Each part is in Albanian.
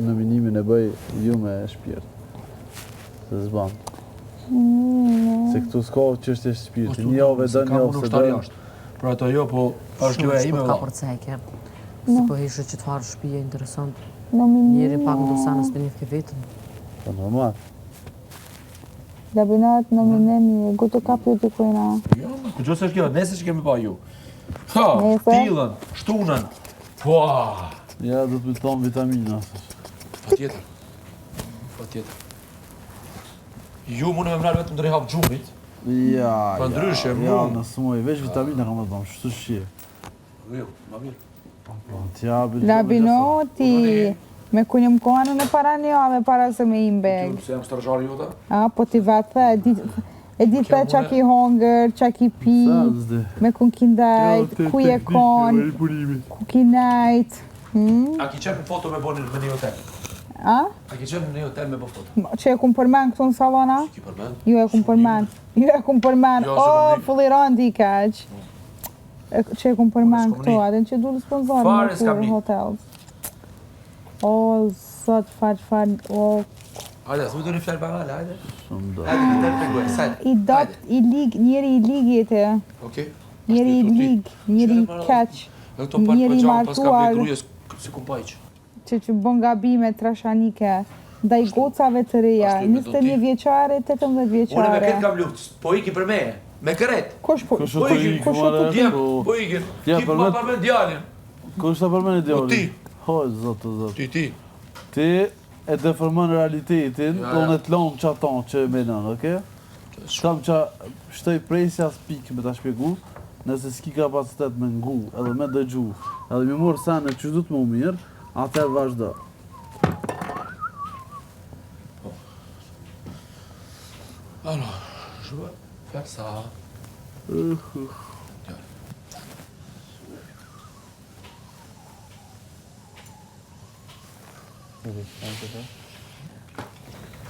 nominimin e bëj ju me shpirt. Se zban. Se këtu s'ka çështje shpirti, një javë do një ose do. Për ato jo, po është loja ime ka përceke. Se po ishe që të farë shtëpia interesant. Njeri pak në dosanës për një vetëm. Po normal. Labinat nominemi, gutu ka pjuti kujna. Jo, ku gjose është kjo, nese që kemi pa ju. Ha, tilën, shtunën. Pua! Ja, do të më thonë vitamina. Pa tjetër. Ju mune me mrarë vetëm të rehap gjumit. Ja, në smoj, veç vitamina kam të thonë, shtu shqie. Jo, ma mirë. Labinoti, me ku një mkohanu në para një ave para se me imbeg. Se jam stërgjarë jota? Po t'i vatë, e di për qa ki hongër, qa ki pi, me ku kindajt, ku je kon, ku kinajt. A ki qenë në foto me bo në një hotel? A ki qenë në një hotel me bo foto? Që e kum përmen këtu në salona? Që ki përmen? Ju e kum përmen. O, fulliron t'i kaq. Që e kum përmen këtu, adin që du në sponsorë në kur hotel. O, sot faqë, o... Hajde, s'mu të një fjallë bangale, hajde. Shumë do. Hajde, këtë të pengoj, sajtë. I dopt, i lig, njeri i lig jetë. Okej. Njeri i lig, njeri i keq, njeri i martuar. Si ku pajqë. Që bën gabime trashanike, ndaj gocave të reja, 21 vjeqare, 18 vjeqare. Une me këtë kam luft, po iki për me, me këret. Kush po ikin? Po ikin, ti ma përmen djalin. Kush ta përmen djalin? Po ti. Hoj, zotë. Ti. Ti e deformon realitetin, unë e t'lonë qaton që e menon, oke? Shkam që shtoj presja s'pik me ta shpjegu, nëse s'ki kapacitet me ngu, edhe me dëgju, edhe mi morë sene që du të më mirë, atër vazhdo. Alors, je vais faire ça.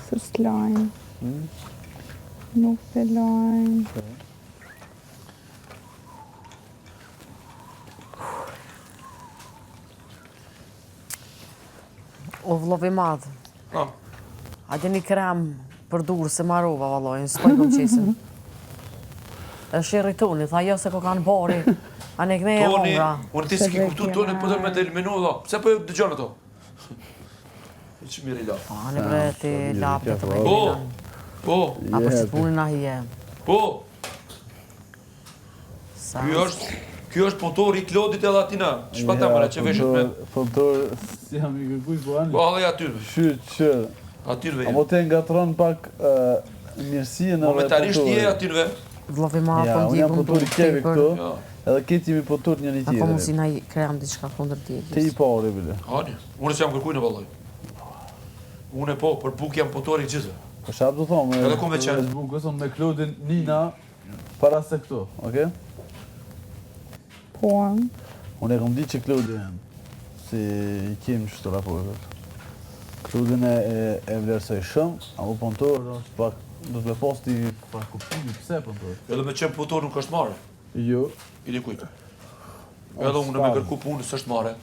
Së lajnë. Nuk të lajnë. O vlovi madhë. A di një krem për durë se marova, valloj, në s'poj kom qesin. është irritoni, tha jo se ko kanë bori, a ne këne e hongra. Unë ti s'ki kuptu toni për me të eliminu, pse për dëgjon ato? Që mirë i la. A ne bre ti lapë të me gjilan. Po. A për që të punin a hije. Po. Kjo është punëtor i Klodit edhe atina. Shpa ta mëre që veshët me... Punëtor, si jam i kërkuj po anë? Po, edhe atyrve. Që... Atyrve jem. A mo te ngatron pak mirësien edhe... Momentarisht je atyrve. Vlovi ma për unë jam punëtor i kevi këtu, edhe këtë jemi punëtor njëri tjetëri. Ako mu si na i krem diçka kundër tjetës. Te i pari, bile. Ani, unë se jam kërkuj në valloj. Unë po, për buk jam punëtor i gjithë. Po shab du thomë, edhe kom veçan. Me Klodin Nina para se këtu, oke? Po. Unë e kom di që Klodin, si i kemë qështu raportet. Klodin e vlerësoj shumë, a mu punëtor është pak, do të me posti pak kuptimi, pëse punëtor? Edhe me qenë punëtor nuk është mare. Jo. I dikujtë. Edhe unë me kërku punë së është mare.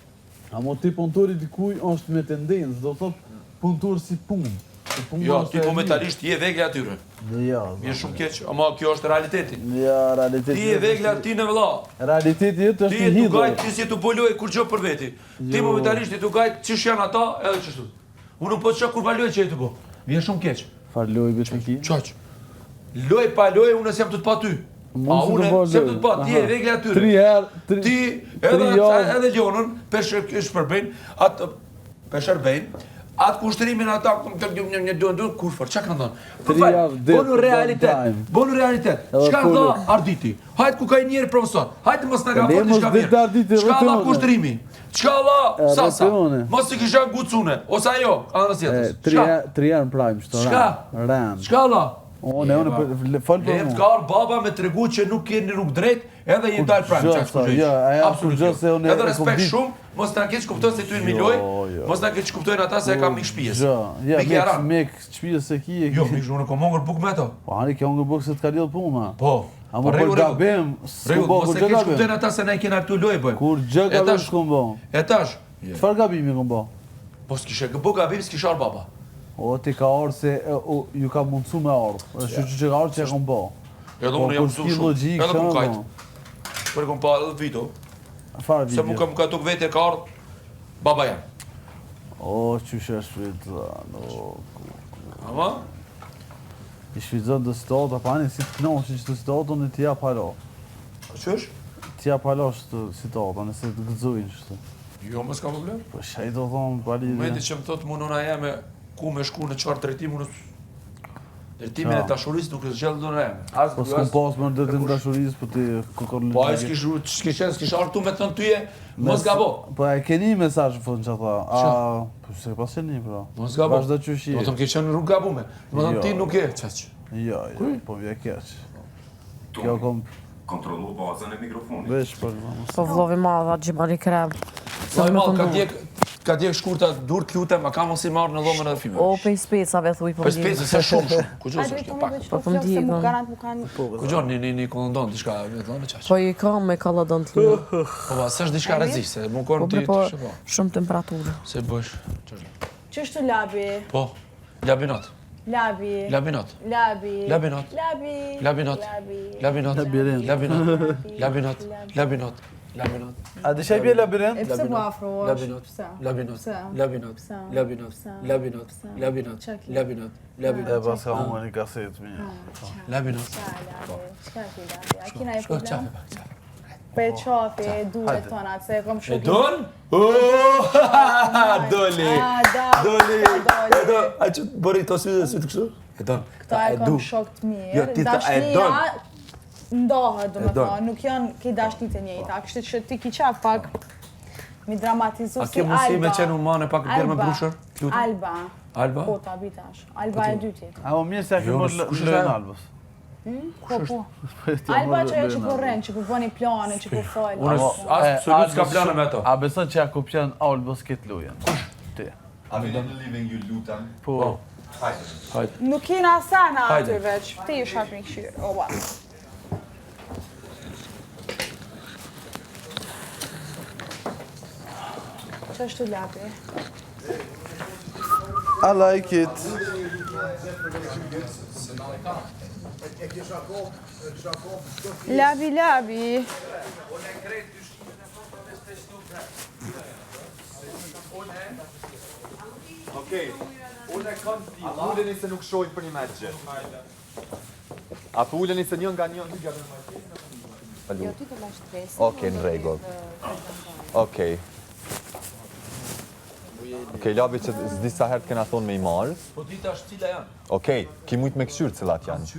A mo ti punëtor i dikuj është me tendencë, do të thot punëtor si punë. Jo, ti momentarisht je vegle atyre. Ja. Je shumë keq, ama kjo është realiteti. Ja, realiteti. Ti je vegle aty në vëlla. Realiteti jetë është i hidhur. Ti je tu gajt, ti si tu boloj kur gjë për veti. Ti momentarisht je tu gajt, çish janë ata, edhe çështu. Unë nuk po të shoh kur valoj që je tu po. Vjen shumë keq. Fal loj vetëm ki. Çaq. Loj pa loj, unë s'jam të pa ty. A unë s'jam të pa, ti je vegle atyre. 3 herë, ti edhe Lionën, Peshërbejnë, atë Peshërbejnë. Atë kushtërimin ata, një duan, kur fër, qa kanë dhënë? Bonu realitet, qka dha Arditi? Hajtë ku ka i njerë profesor, hajtë mos në ka fërti qka mirë. Qka dha kushtërimi? Qka dha Sasa? Mos të kisha gucune, ose ajo, anës jetës. 3 janë prajmë, shto ranë. Qka dha? One, falë për mu. Leftë ka arë baba me të regu që nuk keni rrugë drejt, edhe jenë dalë prajmë, qak shkugjëjsh. Absolut. Edhe respekt shumë, mos të në keq kuptojnë se ty në miloj, mos të në keq kuptojnë ata se e kam mik shpijes. Mik shpijes se ki e ki. Jo, mik shpijes, unë kom hongër buk me to. Po, ani ke hongër buk se të ka lidhë puna. Po. A mu për gabim, s'ku bo, kur gjë gabim. Mos e keq kuptojnë ata se ne i kena këtu loj, bëjmë. Kur gjë gabim s'ku bo. Etash. Qëfar gabimi ku bo? Po s'kishe gëbo gabim, s'kishe arë baba. O, ti ka orë se ju ka mundësu me orë. Është që ka orë që e kom bo. Edhe unë jam mësu shumë. Edhe kum kajtë. Për kom pa edhe vito. Se mu ka tuk vete ka ardhë, baba jam. O, që shë shvizan, Ama? I shvizan dhe situatë, pa një si të knoshi që të situatë, në t'ja palo. Qësh? T'ja palo që të situatë, nëse të gëzujnë që të. Jo, më s'ka problem. Po shaj do thonë, pali dhe. Momenti që më thotë mu nëna jeme, ku me shku në qartë drejtim, drejtimin e dashurisë nuk është gjellë nëna jeme. Po s'kom pas më ndërtim dashurisë, po ti kukor në Po a s'kish arë tu me thënë tyje, mos gabo. Po e keni mesazh në fund që tha. Po se pas qeni, pra. Mos gabo. Vazhdo që shi. Do të më ke qenë rrugë gabume. Do të ti nuk e qeq. Jo, po vje keq. Kjo kom... Kontrollu bazën e mikrofonit. Vesh, për Po vlovi madha, gjimari krem. Vloj madh, ka djek shkurta dur të lutem, a ka mos i marrë në dhomën edhe fime. O, pe i specave thuj po Po më specë se shumë. Ku gjë është pak. Po po më djekon. Ku gjë një kondon diçka me dhënë çaj. Po i kam me kalladon të lina. Po pas s'është diçka rrezikse, më kon ti Po çfarë. shumë temperaturë. Se bësh. Ç'është labi? Po. Labinot. Labi. Labinot. Labi. Labinot. Labi. Labinot. Labinot. Labirint. Labinot. Labinot. Labinot. Labinot. A di shaj bje labirint? E pse po afrohesh? Labinot. Pse? Labinot. Pse? Labinot. Pse? Labinot. Pse? Labinot. Pse? Labinot. Çak. Labinot. E Labinot. pas ka unë një kaset mirë. Labinot. Çka ki labi? A kina e Shko problem? qafe pak qafe. Pe qafi, duhet tonat, se e kom E shumë. don? Doli. Doli. E do. A që bëri këto sy të kështu? E don. Këta e kom shok të mirë. Jo, ti ta e don. Ndohet, do me don. thonë, nuk janë ki dashnit e njëjta, kështu që ti ki qaf pak mi dramatizu A si ke mundësi me Alba. qenë umane pak bjerë me brushër? Lutem. Alba. Alba? Po, ta bitash. Alba e dyti. A më mirë se a ke Jo, mërë kush është lëjnë ajo? albës. Po, po. Alba që ajo që po rrenë, që po bëni plane, që po folë. Unë absolut s'ka plane me ato. A beson që ja kupjan albës këtë lujen? Kush? Ti. A vini në living ju lutem? Po. Hajde. Nuk kena sana Hajde. aty veç, ti ju shak një këshyrë. O, ba. Që është të lapi? I like it. Labi, labi. Okej, unë e kam ti. A uleni se nuk shojnë për një meç gjë. A po uleni se një nga një liga me makinë? Jo, ti të lash stres. Okej, në rregull. Okej. Okej, labi që s'di sa herë të kena thonë me i marrë. Po ti tash cila janë? Okej, ki mujt me këshyrë cilat janë.